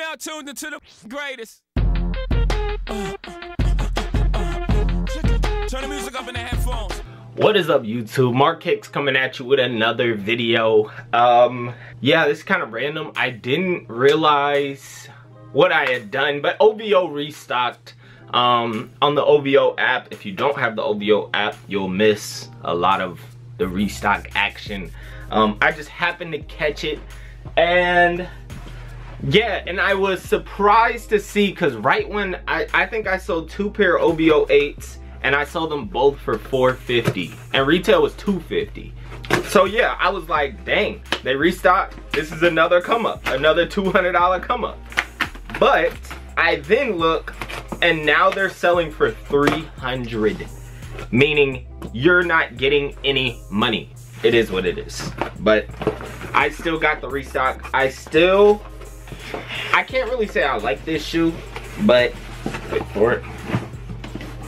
now tuned into the greatest. Turn the music up in the headphones. What is up, YouTube? Mark Hicks coming at you with another video. Yeah, this is kind of random. I didn't realize what I had done, but OVO restocked on the OVO app. If you don't have the OVO app, you'll miss a lot of the restock action. I just happened to catch it, and yeah, and I was surprised to see, because right when I think I sold 2 pair of OVO 8s, and I sold them both for $450, and retail was $250. So yeah, I was like, dang, they restocked. This is another come up, another $200 come up. But I then look, and now they're selling for $300, meaning you're not getting any money. It is what it is. But I still got the restock. I can't really say I like this shoe, but wait for it.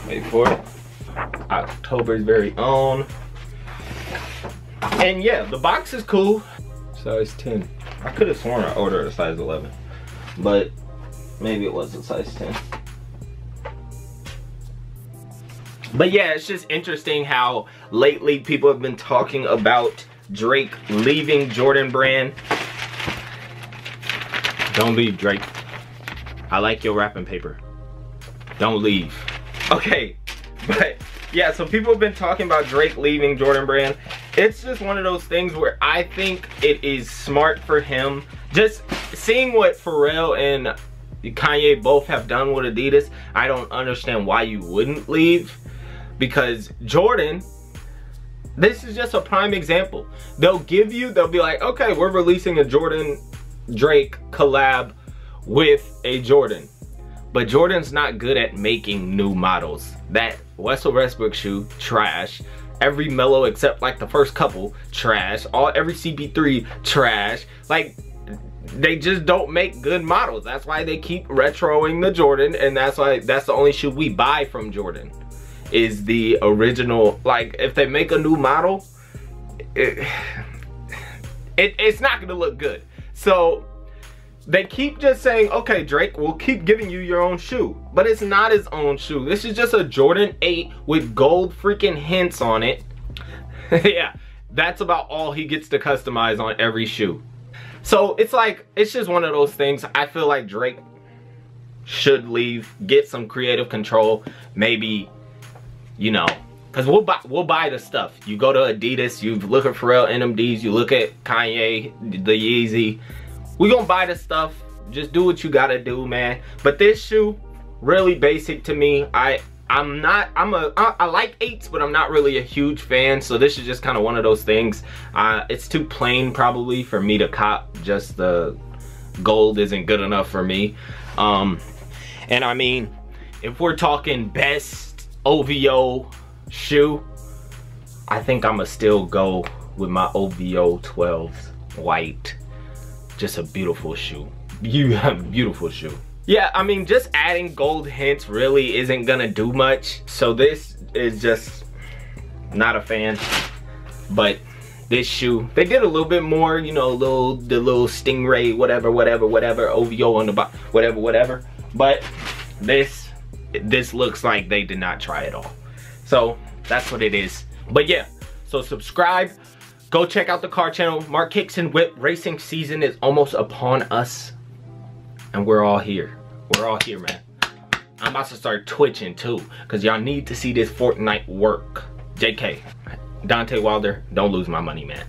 Wait for it. October's very own. And yeah, the box is cool. Size 10. I could have sworn I ordered a size 11, but maybe it was a size 10. But yeah, it's just interesting how lately people have been talking about Drake leaving Jordan Brand. Don't leave, Drake. I like your wrapping paper. Don't leave. Okay, but yeah, so people have been talking about Drake leaving Jordan Brand. It's just one of those things where I think it is smart for him. Just seeing what Pharrell and Kanye both have done with Adidas, I don't understand why you wouldn't leave. Because Jordan, this is just a prime example. They'll be like, okay, we're releasing a Jordan Drake collab with a Jordan. But Jordan's not good at making new models. That Russell Westbrook shoe, trash. Every Melo except like the first couple, trash. Every CP3, trash. Like, they just don't make good models. That's why they keep retroing the Jordan, and that's why that's the only shoe we buy from Jordan, is the original. Like, if they make a new model, it's not gonna look good. So they keep just saying, okay, Drake, we'll keep giving you your own shoe. But it's not his own shoe. This is just a Jordan 8 with gold freaking hints on it. Yeah, that's about all he gets to customize on every shoe. So it's like, it's just one of those things. I feel like Drake should leave, get some creative control, maybe, you know, because we'll buy the stuff. You go to Adidas, you look at Pharrell NMDs, you look at Kanye, the Yeezy. We gonna buy the stuff. Just do what you gotta do, man. But this shoe, really basic to me. I like 8s, but I'm not really a huge fan. So this is just kind of one of those things. It's too plain probably for me to cop. Just the gold isn't good enough for me. And I mean, if we're talking best OVO shoe, I think I'ma still go with my OVO 12s white. Just a beautiful shoe. Beautiful shoe. Yeah, I mean, just adding gold hints really isn't gonna do much. So this is just not a fan. But this shoe, they did a little bit more, you know, the little stingray, whatever, OVO on the bottom, whatever. But this looks like they did not try it all. So that's what it is. But yeah, so subscribe. Go check out the car channel. Mark Hicks and Whip racing season is almost upon us. And we're all here. We're all here, man. I'm about to start twitching too, because y'all need to see this Fortnite work. JK. Dante Wilder, don't lose my money, man.